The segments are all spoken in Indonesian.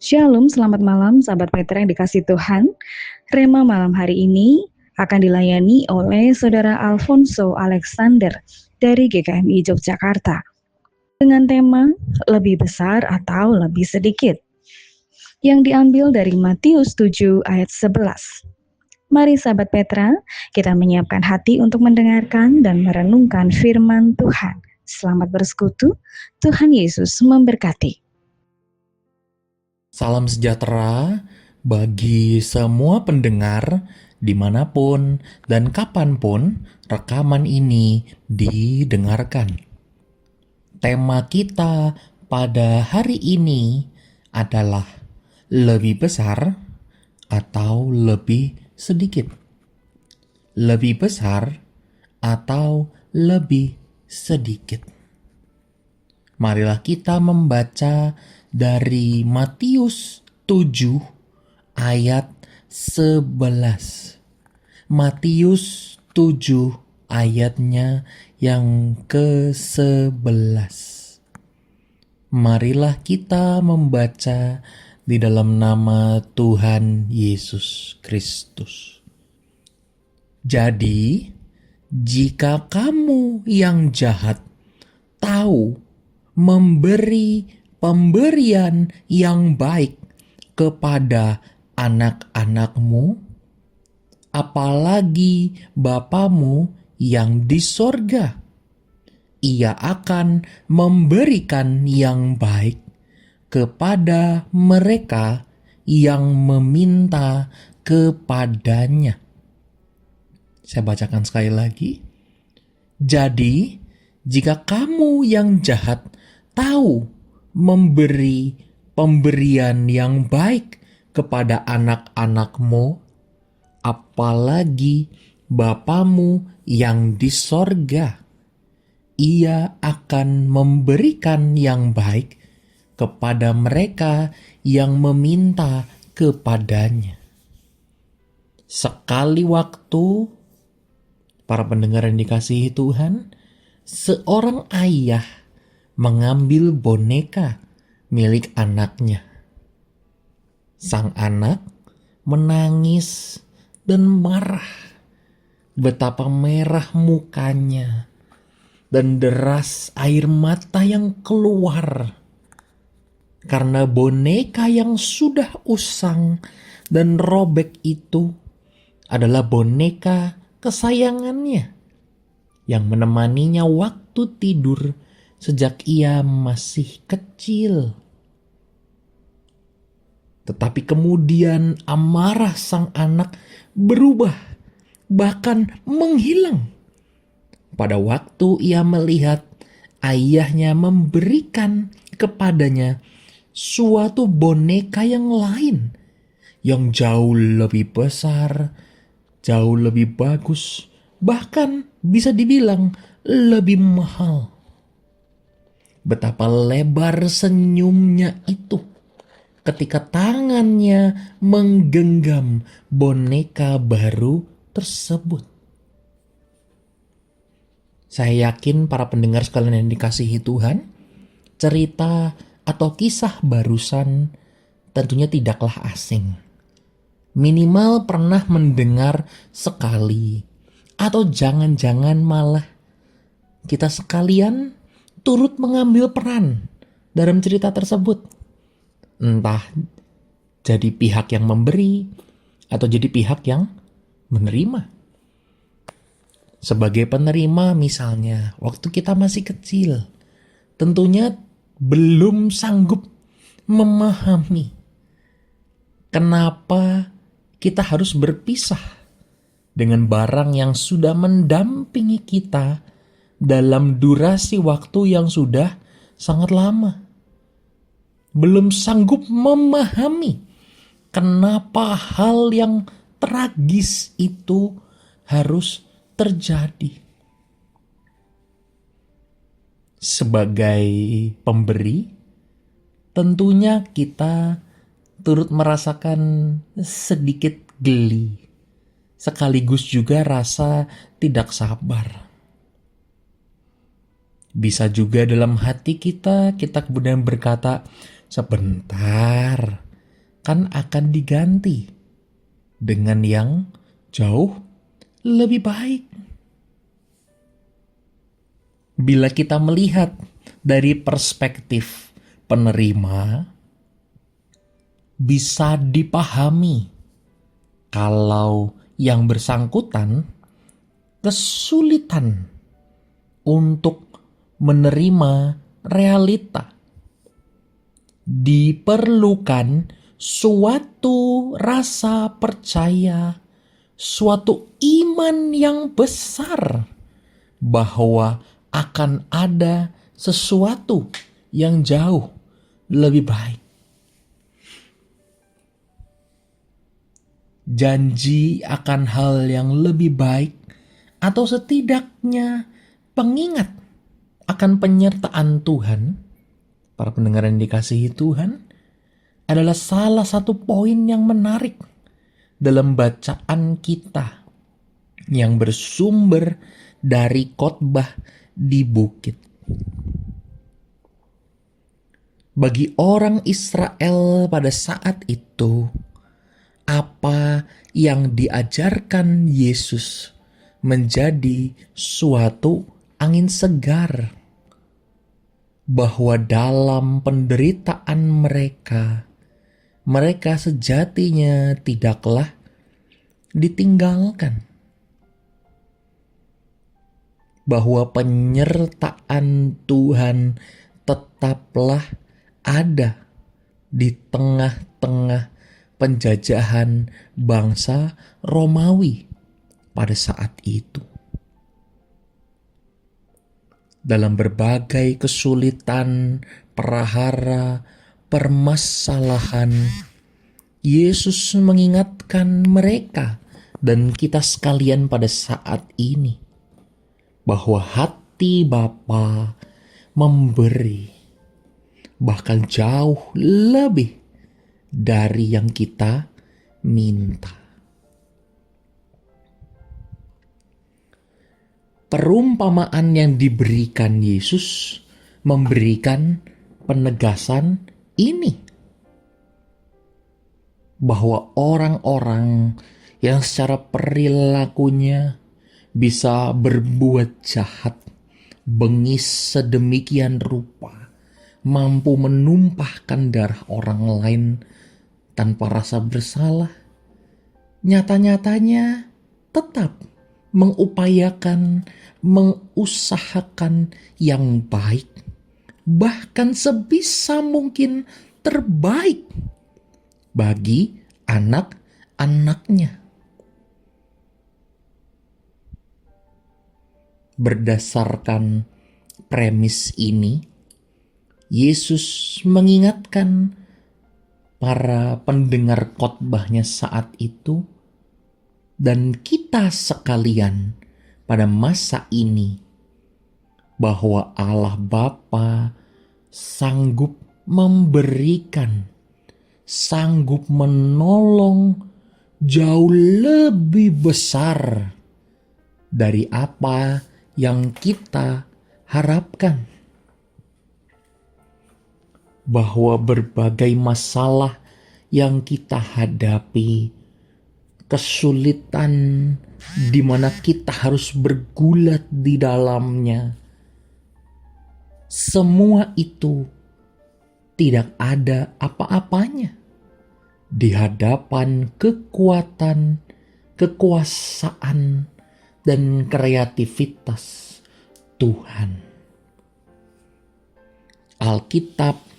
Shalom, selamat malam sahabat Petra yang dikasih Tuhan. Rema malam hari ini akan dilayani oleh Saudara Alfonso Alexander dari GKMI Yogyakarta dengan tema lebih besar atau lebih sedikit yang diambil dari Matius 7 ayat 11. Mari sahabat Petra, kita menyiapkan hati untuk mendengarkan dan merenungkan firman Tuhan. Selamat bersekutu, Tuhan Yesus memberkati. Salam sejahtera bagi semua pendengar dimanapun dan kapanpun rekaman ini didengarkan. Tema kita pada hari ini adalah lebih besar atau lebih sedikit. Lebih besar atau lebih sedikit. Marilah kita membaca dari Matius 7 ayat 11. Matius 7 ayatnya yang ke-11. Marilah kita membaca di dalam nama Tuhan Yesus Kristus. Jadi, jika kamu yang jahat tahu memberi pemberian yang baik kepada anak-anakmu, apalagi Bapamu yang di sorga, Ia akan memberikan yang baik kepada mereka yang meminta kepadanya. Saya bacakan sekali lagi. Jadi, jika kamu yang jahat tahu memberi pemberian yang baik kepada anak-anakmu, apalagi Bapamu yang di sorga, Ia akan memberikan yang baik kepada mereka yang meminta kepadanya. Sekali waktu, para pendengar yang dikasihi Tuhan, seorang ayah mengambil boneka milik anaknya. Sang anak menangis dan marah. Betapa merah mukanya dan deras air mata yang keluar karena boneka yang sudah usang dan robek itu adalah boneka kesayangannya yang menemaninya waktu tidur sejak ia masih kecil. Tetapi kemudian amarah sang anak berubah, bahkan menghilang. Pada waktu ia melihat ayahnya memberikan kepadanya suatu boneka yang lain, yang jauh lebih besar, jauh lebih bagus, bahkan bisa dibilang lebih mahal. Betapa lebar senyumnya itu ketika tangannya menggenggam boneka baru tersebut. Saya yakin para pendengar sekalian yang dikasihi Tuhan, cerita atau kisah barusan tentunya tidaklah asing. Minimal pernah mendengar sekali, atau jangan-jangan malah kita sekalian turut mengambil peran dalam cerita tersebut. Entah jadi pihak yang memberi atau jadi pihak yang menerima. Sebagai penerima misalnya, waktu kita masih kecil, tentunya belum sanggup memahami kenapa kita harus berpisah dengan barang yang sudah mendampingi kita dalam durasi waktu yang sudah sangat lama. Belum sanggup memahami kenapa hal yang tragis itu harus terjadi. Sebagai pemberi, tentunya kita turut merasakan sedikit geli, sekaligus juga rasa tidak sabar. Bisa juga dalam hati kita kemudian berkata, sebentar, kan akan diganti dengan yang jauh lebih baik. Bila kita melihat dari perspektif penerima, bisa dipahami kalau yang bersangkutan kesulitan untuk menerima realita. Diperlukan suatu rasa percaya, suatu iman yang besar bahwa akan ada sesuatu yang jauh lebih baik. Janji akan hal yang lebih baik, atau setidaknya pengingat akan penyertaan Tuhan, para pendengar yang dikasihi Tuhan, adalah salah satu poin yang menarik dalam bacaan kita yang bersumber dari khotbah di bukit. Bagi orang Israel pada saat itu, apa yang diajarkan Yesus menjadi suatu angin segar, bahwa dalam penderitaan mereka sejatinya tidaklah ditinggalkan, bahwa penyertaan Tuhan tetaplah ada di tengah-tengah penjajahan bangsa Romawi pada saat itu. Dalam berbagai kesulitan, prahara, permasalahan, Yesus mengingatkan mereka dan kita sekalian pada saat ini bahwa hati Bapa memberi bahkan jauh lebih dari yang kita minta. Perumpamaan yang diberikan Yesus memberikan penegasan ini, bahwa orang-orang yang secara perilakunya bisa berbuat jahat, bengis sedemikian rupa, mampu menumpahkan darah orang lain tanpa rasa bersalah, nyata-nyatanya tetap mengusahakan yang baik, bahkan sebisa mungkin terbaik bagi anak-anaknya. Berdasarkan premis ini, Yesus mengingatkan para pendengar khotbahnya saat itu dan kita sekalian pada masa ini, bahwa Allah Bapa sanggup memberikan, sanggup menolong jauh lebih besar dari apa yang kita harapkan. Bahwa berbagai masalah yang kita hadapi, kesulitan di mana kita harus bergulat di dalamnya, semua itu tidak ada apa-apanya di hadapan kekuatan, kekuasaan, dan kreativitas Tuhan. Alkitab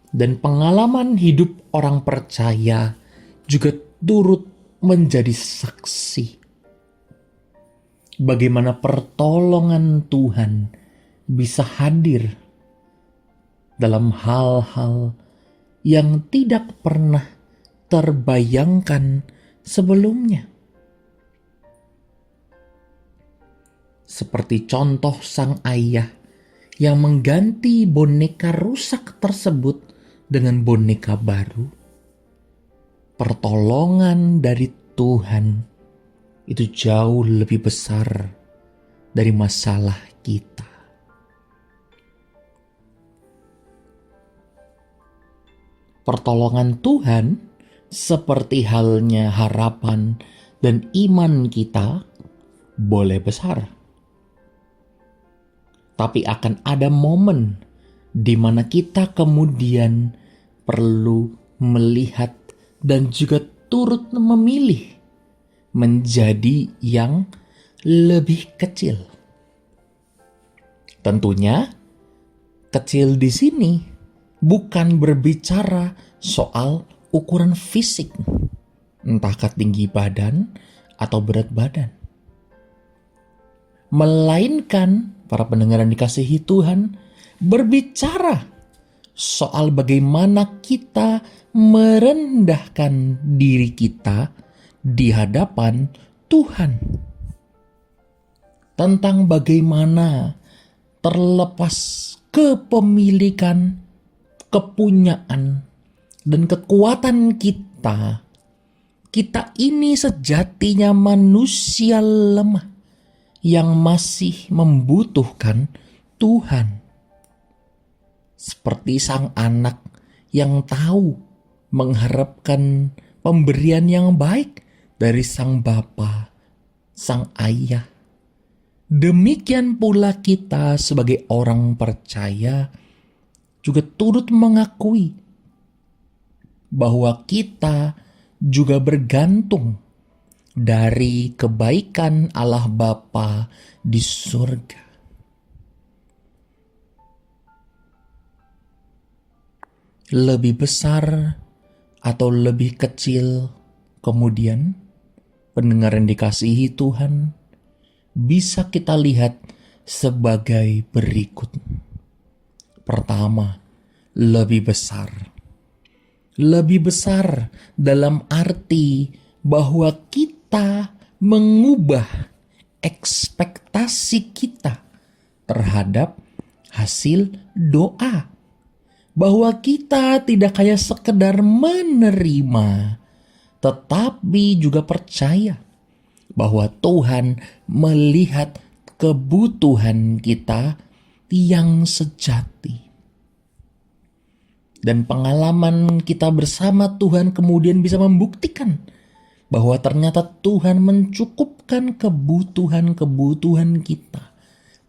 dan pengalaman hidup orang percaya juga turut menjadi saksi bagaimana pertolongan Tuhan bisa hadir dalam hal-hal yang tidak pernah terbayangkan sebelumnya. Seperti contoh sang ayah yang mengganti boneka rusak tersebut dengan boneka baru. Pertolongan dari Tuhan itu jauh lebih besar dari masalah kita. Pertolongan Tuhan seperti halnya harapan dan iman kita boleh besar. Tapi akan ada momen di mana kita kemudian perlu melihat dan juga turut memilih menjadi yang lebih kecil. Tentunya kecil di sini bukan berbicara soal ukuran fisik, entahkah tinggi badan atau berat badan. Melainkan para pendengar yang dikasihi Tuhan berbicara soal bagaimana kita merendahkan diri kita di hadapan Tuhan. Tentang bagaimana terlepas kepemilikan, kepunyaan, dan kekuatan kita, kita ini sejatinya manusia lemah yang masih membutuhkan Tuhan. Seperti sang anak yang tahu mengharapkan pemberian yang baik dari sang bapa, sang ayah. Demikian pula kita sebagai orang percaya juga turut mengakui bahwa kita juga bergantung dari kebaikan Allah Bapa di surga. Lebih besar atau lebih kecil, kemudian pendengar yang dikasihi Tuhan, bisa kita lihat sebagai berikut. Pertama, lebih besar. Lebih besar dalam arti bahwa kita mengubah ekspektasi kita terhadap hasil doa. Bahwa kita tidak hanya sekedar menerima, tetapi juga percaya bahwa Tuhan melihat kebutuhan kita yang sejati. Dan pengalaman kita bersama Tuhan kemudian bisa membuktikan bahwa ternyata Tuhan mencukupkan kebutuhan-kebutuhan kita.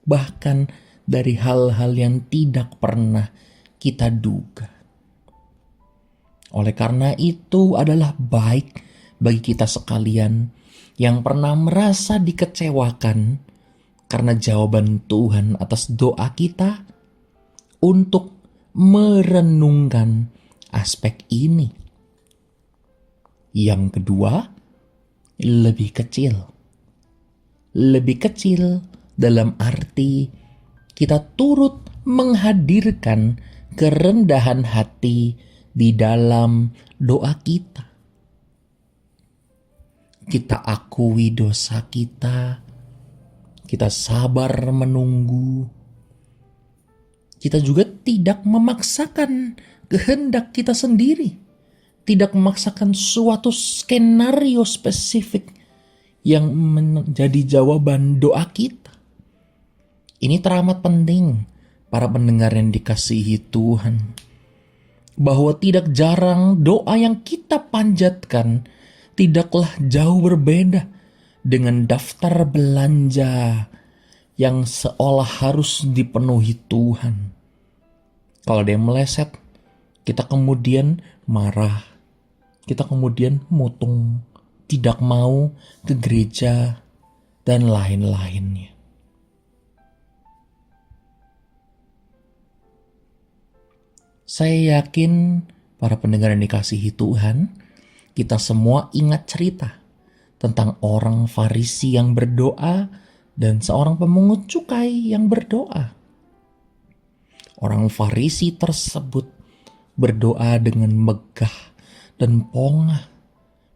Bahkan dari hal-hal yang tidak pernah kita duga. Oleh karena itu adalah baik bagi kita sekalian yang pernah merasa dikecewakan karena jawaban Tuhan atas doa kita untuk merenungkan aspek ini. Yang kedua, lebih kecil. Lebih kecil dalam arti kita turut menghadirkan kerendahan hati di dalam doa kita. Kita akui dosa kita sabar menunggu. Kita juga tidak memaksakan kehendak kita sendiri, tidak memaksakan suatu skenario spesifik yang menjadi jawaban doa kita. Ini teramat penting, para pendengar yang dikasihi Tuhan, bahwa tidak jarang doa yang kita panjatkan tidaklah jauh berbeda dengan daftar belanja yang seolah harus dipenuhi Tuhan. Kalau ada yang meleset, kita kemudian marah, kita kemudian mutung, tidak mau ke gereja, dan lain-lainnya. Saya yakin para pendengar yang dikasihi Tuhan, kita semua ingat cerita tentang orang Farisi yang berdoa dan seorang pemungut cukai yang berdoa. Orang Farisi tersebut berdoa dengan megah dan pongah,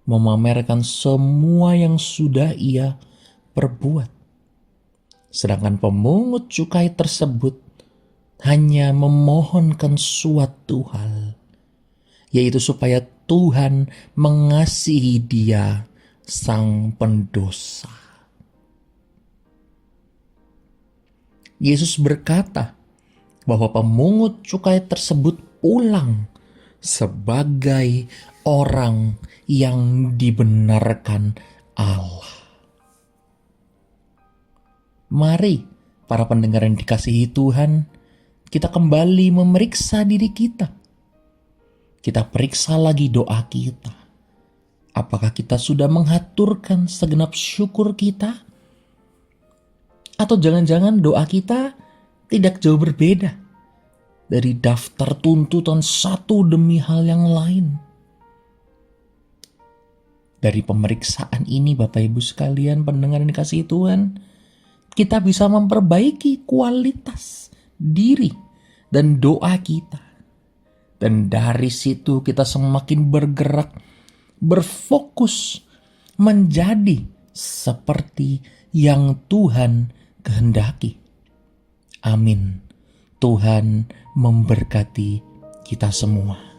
memamerkan semua yang sudah ia perbuat. Sedangkan pemungut cukai tersebut hanya memohonkan suatu hal, yaitu supaya Tuhan mengasihi dia, sang pendosa. Yesus berkata bahwa pemungut cukai tersebut pulang sebagai orang yang dibenarkan Allah. Mari para pendengar yang dikasihi Tuhan, kita kembali memeriksa diri kita. Kita periksa lagi doa kita. Apakah kita sudah mengaturkan segenap syukur kita? Atau jangan-jangan doa kita tidak jauh berbeda dari daftar tuntutan satu demi hal yang lain. Dari pemeriksaan ini Bapak Ibu sekalian pendengar yang dikasihi Tuhan, kita bisa memperbaiki kualitas diri dan doa kita. Dan dari situ kita semakin bergerak, berfokus menjadi seperti yang Tuhan kehendaki. Amin. Tuhan memberkati kita semua.